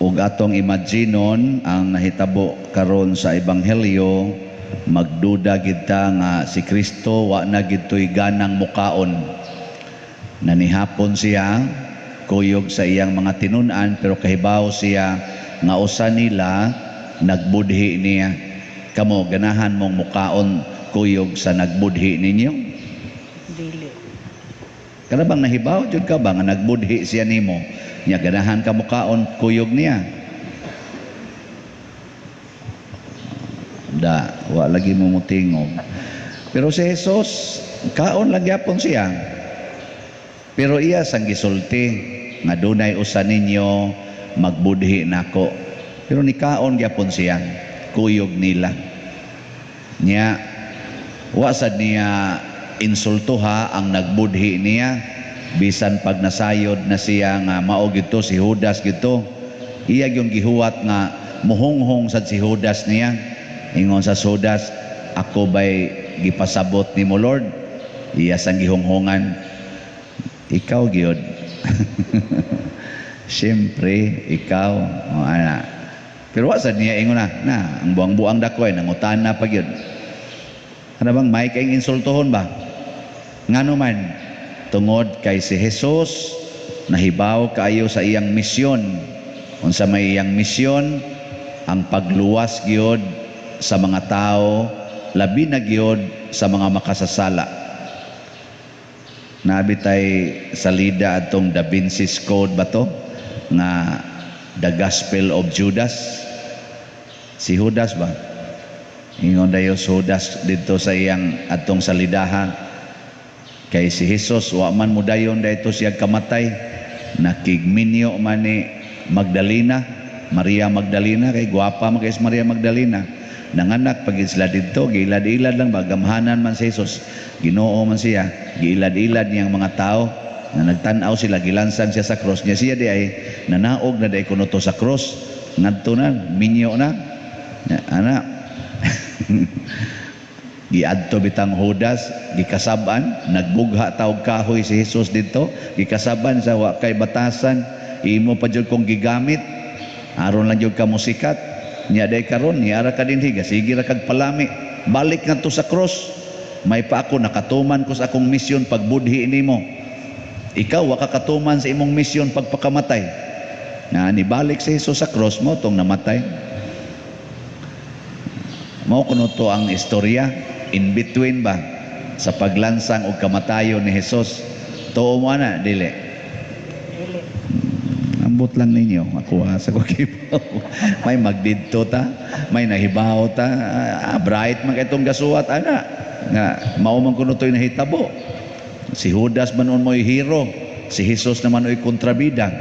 ug atong imaginon ang nahitabo karon sa ebanghelyo, magduda gid ta nga si Kristo wa na gid toy ganang mukaon. Nanihapon siya kuyog sa iyang mga tinun-an, pero kahibaw siya nga usa nila nagbudhi niya. Kamo ganahan mong mukaon kuyog sa nagbudhi ninyo? Dili. Kana bang nahibaw jud ka ba nga nagbudhi siya nimo? Nya ganahan ka mukaon kuyog niya? Da, wa lagi mo mutingog. Pero si Jesus, kaon lang gyapon siya. Pero iya sang gisulti nga dunay usa ninyo magbudhi nako. Pero ni kaon gyapon siya, kuyog nila. Nya wa sad niya insultuha ang nagbudhi niya, bisan pag nasayod na siya nga mao gito si Judas gito. Iya yung gihuwat nga muhonghong sad si Judas niya. Ingon sa Judas, ako ba'y gipasabot ni mo Lord? Iya sang gihonghongan, ikaw gyud. Siyempre ikaw ana. Pero wa sad niya ingon na ang buang-buang dakoy nangutan na pag yun. Ano bang may kayong insultohon ba? Ngano man tungod kay si Jesus nahibaw kaayo sa iyang misyon. Unsa may iyang misyon, ang pagluwas gyud sa mga tao, labi na gyud sa mga makasasala. Nabitay salida atong Da Vinci's Code ba to nga The Gospel of Judas. Si Judas ba? Ingon dayo Judas dito sa iyang atong salidaha. Kay si Jesus wa man mudayon dayto siya kamatay, nakigminyo man ni Magdalena, Maria Magdalena, kay gwapa man kay Maria Magdalena. Nanganak pag isla dito, giilad-ilad lang bagamhanan man si Jesus. Ginoo man siya, giilad-ilad niyang mga tao na nagtanaw sila, gilansan siya sa cross niya. Siya di ay nanaog na di kuno to sa cross, ngadto na minyo na ana. Giadto bitang Judas, gikasaban, nagbugha taog kahoy si Jesus dito, gikasaban sa wa kay batasan, imo pa jud kong gigamit aron lang jud ka musikat. Nya day karon ni ara ka dinhi, sige ra kag palami, balik ngadto sa cross. May pa ako nakatuman ko sa akong misyon pagbudhi nimo. Ikaw wa ka katuman sa imong misyon pagpakamatay. Na nibalik si Jesus sa cross mo tong namatay. Mao kuno to ang istorya in between ba sa paglansang og kamatayon ni Jesus. Tuo mo na dili. Dili. Ambot lang ninyo, ako sa kukibaw. May magdidto ta, may nahibaw ta, bright man itong gasuwat, ana. Nga, maumang kuno to'y nahitabo. Si Judas manon mo'y hero, si Jesus naman mo'y kontrabida.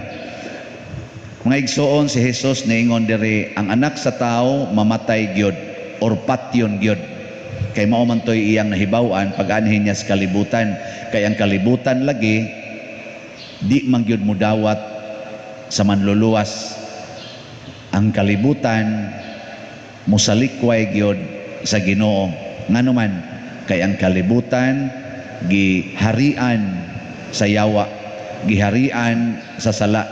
Mga igsoon, si Jesus niingon diri, ang anak sa tao mamatay gyud or patyon gyud. Kay mauman to'y iyang nahibawan, pag-anhin niya sa kalibutan. Kay ang kalibutan lagi, di man gyud mudawat sa manluluwas. Ang kalibutan musalikway gyud sa Ginoo. Ngano man kay ang kalibutan giharian sa yawa, giharian sa sala.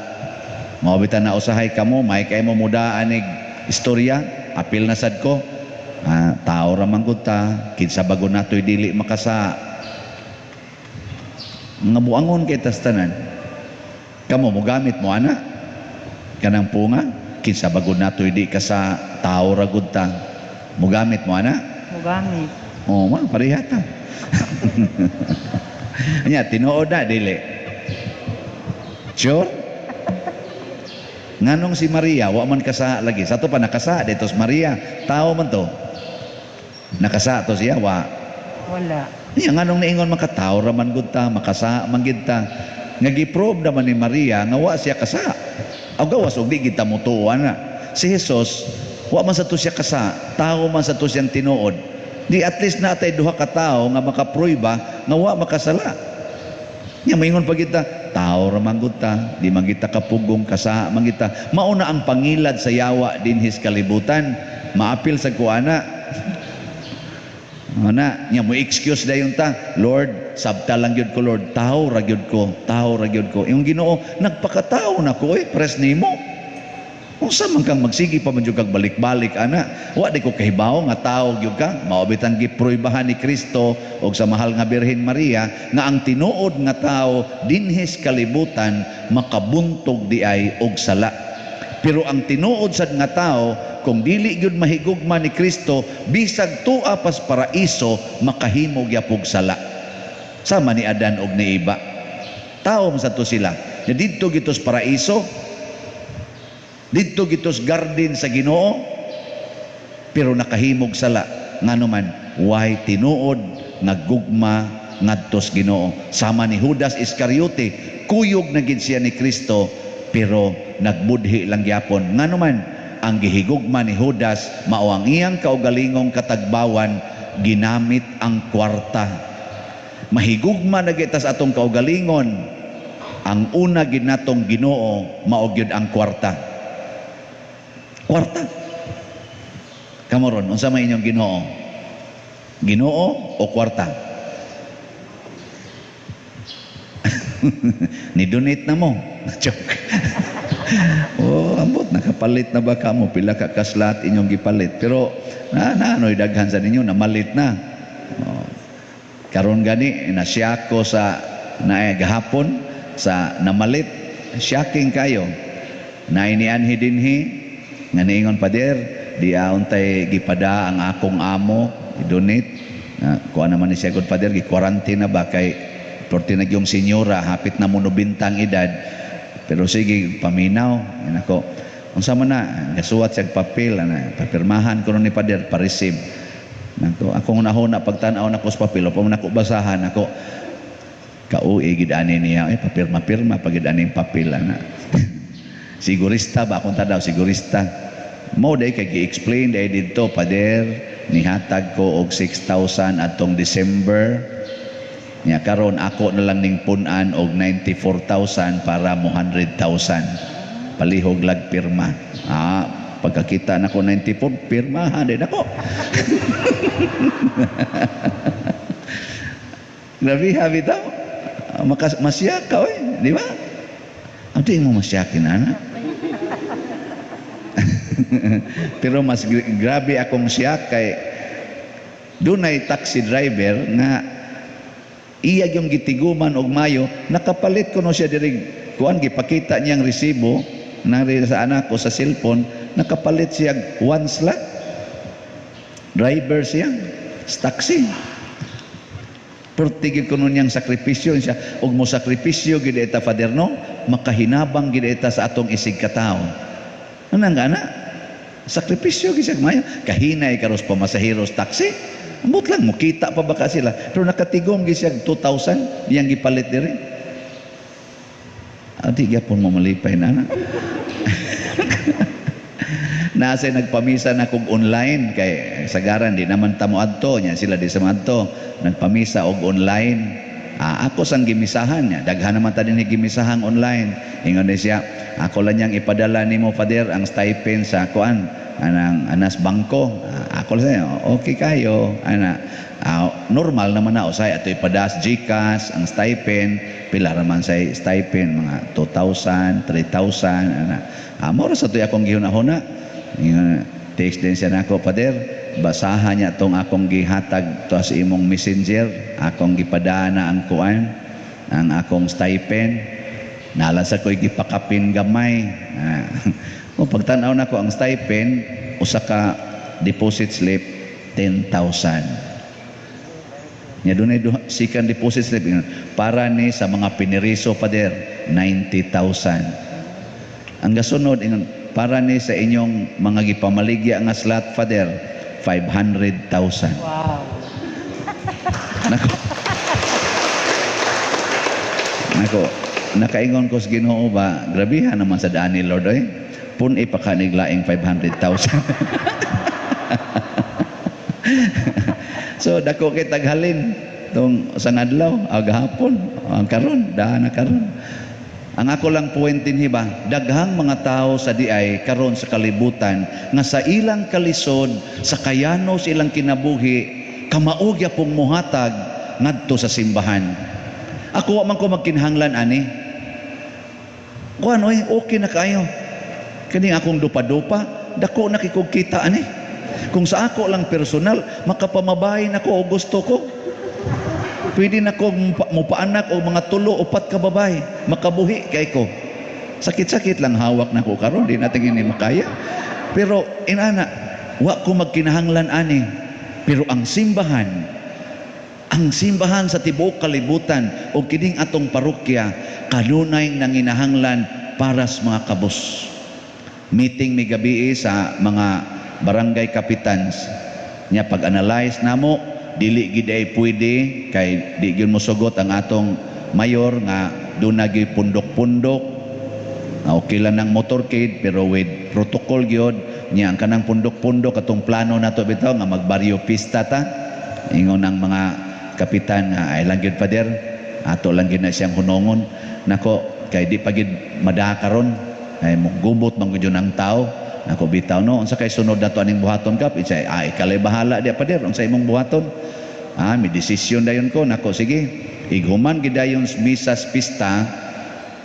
Maobitan na usahay kamo, may kay mo mudaan ig istorya, apil na sad ko. Tao ra man gud ta, kinsa bago natoy dili makasa. Nga buangon kay tastanan. Kamo mo gamit mo ana kanang punga, kinsa bagod natoy di ka sa tao ra gud ta. Mo gamit mo ana? Mo gamit. Oh, ma pareha ta. Nya tinuod na dili. Sure? Nganong si Maria wa man kasa lagi. Sa to pa nakasa dito si Maria, tao man to. Nakasa to siya wa. Wala. Nya nganong niingon makatawo ra man gud ta, makasa man gid ta. Nga giprobe naman ni Maria nga wa siya kasa. Aw gawas og di kita mutuan na. Si Jesus wa man sa to siya kasa, tao man sa to siyang tinuod. Di at least natay duha ka tawo nga makapruiba nga wa makasala. Nya maingon pa kita, tao ra man gud ta, di man kita kapugong kasa man kita. Mao na ang pangilad sa yawa dinhis kalibutan, maapil sa kuana. Ana nya mo excuse dayon ta, Lord, sabta lang gyud ko Lord, tao ra gyud ko, tao ra gyud ko. Yung Ginoo nagpakatao na ko pres nimo. Unsa man kang magsigi pa man jud kag balik-balik ana, wa di ko kahibaw nga tawo gyud ka, mao bitang gipruibahan ni Kristo og sa mahal nga Birhen Maria nga ang tinuod nga tawo dinhis kalibutan makabuntog di ay og sala. Pero ang tinuod sad nga tawo kung dili gyud mahigugma ni Kristo, bisag tua pas paraiso makahimo gyapog sala. Sama ni Adan og ni Eva. Tawo man to sila. Didto gitos paraiso, didto gitos garden sa Ginoo, pero nakahimog sala nganuman way tinuod nga gugma ngadtos Ginoo. Sama ni Judas Iscariote, kuyog na gid siya ni Kristo pero nagbudhi lang gyapon. Nganuman ang gihigugma ni Judas mao ang iyang kaugalingong katagbawan, ginamit ang kwarta. Mahigugma na kita sa atong kaugalingon, ang una ginatong Ginoo mao gyud ang kwarta. Kwarta. Kamoron, unsa may inyong Ginoo? Ginoo o kwarta? Ni-donate na mo. Joke. Oh, ambot, nakapalit na ba ka mo? Pila ka kaslat inyong gipalit. Pero, ano'y daghan sa ninyo, namalit na. Oh. Karon gani, nasya ko sa gahapon sa namalit. Shocking kayo. Nainianhi dinhi, nga niingon pader, di untay gipada ang akong amo, i-donate. Kuha naman ni siya good pader, gi-quarantine na ba kay porti na yung senyora, hapit na mo 90 edad. Pero sige, paminaw. Yan ako. Unsa man na, gasuwat siya papel, papirmahan ko ni pader, pa-receive. Akong nahuna, pagtanaw na ko sa papel, o pa man ako basahan, ako, kauwi, gidani niya, papirma-pirma, pagidani yung papel, sigurista ba akong tadaw, sigurista. Mo day kay gi-explain day dito pader, nihatag ko og 6,000 atong December. Nya karon ako na lang ning punan og 94,000 para mo 100,000. Palihog lag pirma. Pagkakita nako 94 pirmahan din ako. Grabe habi daw. Masyak ka di ba? Ang di mo masyakin anak. Pero mas grabe akong siya kay dunay taxi driver nga iya yung gitiguman og mayo, nakapalit ko no siya diri kuan, gipakita niyang resibo nari sa anak ko sa cellphone, nakapalit siya 1 slot. Driver siya sa taxi. Pertigil ko nun niyang sakripisyo siya, og mo sakripisyo gid eta Father no, makahinabang gid eta sa atong isig katao. Anang gana? Sakripisyo gid siya mayo, kahinay karos pamasaheros taxi. Ambot lang mo kita pa baka sila, pero nakatigom gid siya 2,000 iyang gipalit diri. Adi gyapon mo malipay na. Nasa nagpamisa na kog online kay sagaran di naman tamo adto nya sila di sa adto nagpamisa og online. Ako sang gimisahan niya, daghan naman ta dinhi gimisahang online. Ingon ni siya, ako lang yang ipadala nimo Father ang stipend sa kuan anang anas bangko. Ako lang okay kayo ana. Normal naman na usay ato ipadas GCash ang stipend, pila raman say stipend mga 2,000, 3,000 ana. Mao sa toy akong gihuna-huna. Text din siya nako Father, basahan niya tong akong gihatag to sa imong messenger, akong gipadana ang kuan, ang akong stipend. Nalasa ko'y gipakapin gamay. Kung pagtanaw na ko ang stipend, usa ka deposit slip 10,000. Nya dunay sikan deposit slip para ni sa mga piniriso Father 90,000. Ang gasunod para ni sa inyong mga gipamaligya nga slot Father 500,000. Wow. Nako, nakaingon ko sa Ginoo ba, grabihan naman sa daan ni Lord pun ipakaniglaing 500,000. So dako kay taghalin tong sa adlaw, gahapon, ang karon, daan na karon. Ang ako lang puwentin hiba, daghang mga tao sa diay karon sa kalibutan nga sa ilang kalisod, sa kayano sa ilang kinabuhi, kamaugya pong muhatag ngadto sa simbahan. Ako wa man ko magkinahanglan ani. Kuan okay na kayo. Kani akong dupa-dupa, dako nakikugkita ani. Kung sa ako lang personal, makapamabahin ako o gusto ko. Pwede na ko mupaanak o mga 3 o 4 ka babae, makabuhi kay ko. Sakit-sakit lang hawak na ko karon, di natin ini makaya. Pero inana, wa ko magkinahanglan ani. Pero ang simbahan sa tibuok kalibutan o kining atong parokya kanunay nanginahanglan para sa mga kabus. Meeting may gabi sa mga barangay capitans nya pag-analyze namo dili gid ay pwede kay di gyud mosugot ang atong mayor nga doon na gyud pundok-pundok. Okay lang ng motorcade pero with protocol gyud nya ang kanang pundok-pundok atong plano nato bitaw nga magbaryo pista ta. Ingon ang mga kapitan nga ay lang gyud pader ato lang gyud na siyang hunongon nako kay di pa gyud madakaron ay gubot man gyud ang tao nako bitaw no unsa kay sunod nato aning buhaton kap isay ikalay bahala di pader unsa imong buhaton may desisyon dayon ko nako sige ighuman gid dayon misas pista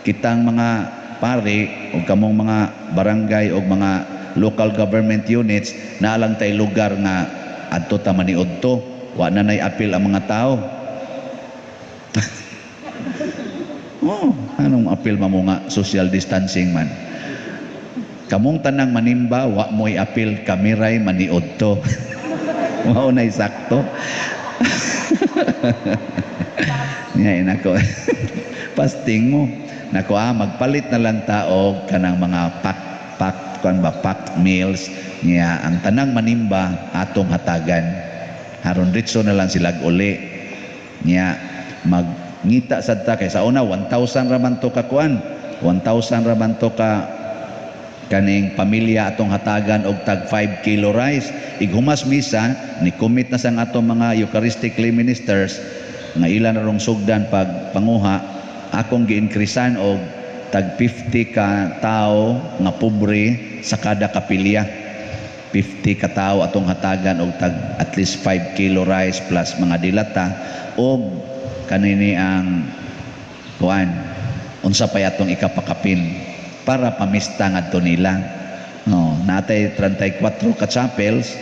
kitang mga pare o kamong mga barangay o mga local government units na lang tay lugar nga adto ta maniudto wa na nay apil ang mga tao. Anong apil mo nga social distancing man. Kamong tanang manimba wa mo'y apil kamiray maniudto. Mao nay sakto. Niya nako. Pasting mo. Nako magpalit na lang taog kanang mga pack meals niya ang tanang manimba atong hatagan. Haron ritso na lang sila uli. Niya ngita sad ta kay sa una 1,000 raman to ka kuan 1,000 raman to ka kaning pamilya atong hatagan og tag 5 kilo rice ighumas misa ni commit na sang atong mga Eucharistically ministers nga ilan na rong sugdan pag panguha akong gi-increasean og tag 50 ka tao nga pobre sa kada kapilya 50 ka tao atong hatagan og tag at least 5 kilo rice plus mga dilata og kanini ang kuan unsa pa atong ikapakapin para pamista ngadto nila no natay 34 ka chapels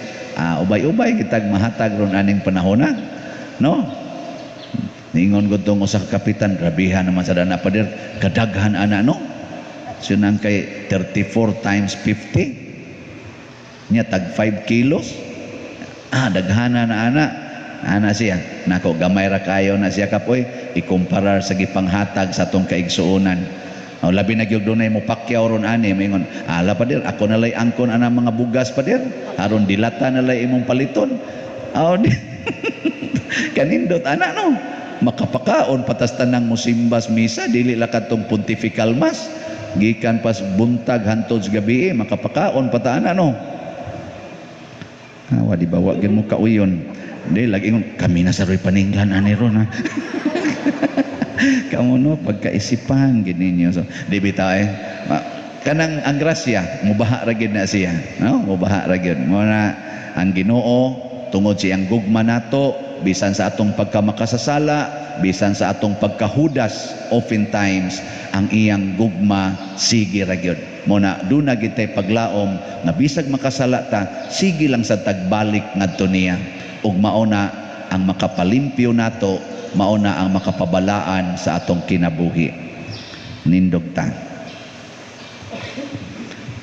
ubay-ubay kitag mahatag ron aning panahona no ningon gud tong usa ka kapitan grabihan naman sa dana pader kadaghan ana no sunang kay 34 times 50 nya tag 5 kilos daghana na ana siya nako gamay ra kayo na siya kapoy ikumparar sa gipanghatag sa atong kaigsuonan labi na gyud dunay mo pakyaw ron ani mingon ala pader ako na lay angkon ana mga bugas pader aron dilata na lay imong paliton kanindot ana no makapakaon patas tanang musimbas misa dili la kadtong pontifical mass gikan pas buntag hantod sa gabi makapakaon pata ana no di bawa gyud mo kauyon. Hindi, lagi kami na sa ro'y paninglan ani ron ha. Kamu no, pagkaisipan gini niyo. So, di bitaw kanang ang grasya, mubaha ra gyud na siya. No? Mubaha ra gyud. Muna ang Ginoo tungod siyang gugma nato bisan sa atong pagkamakasasala, bisan sa atong pagkahudas, oftentimes ang iyang gugma sige ra gyud. Muna duna gid tay paglaom nga bisag makasala ta, sige lang sa tagbalik ngadto niya. Ug mauna ang makapalimpyo nato, mauna ang makapabalaan sa atong kinabuhi. Nindog ta.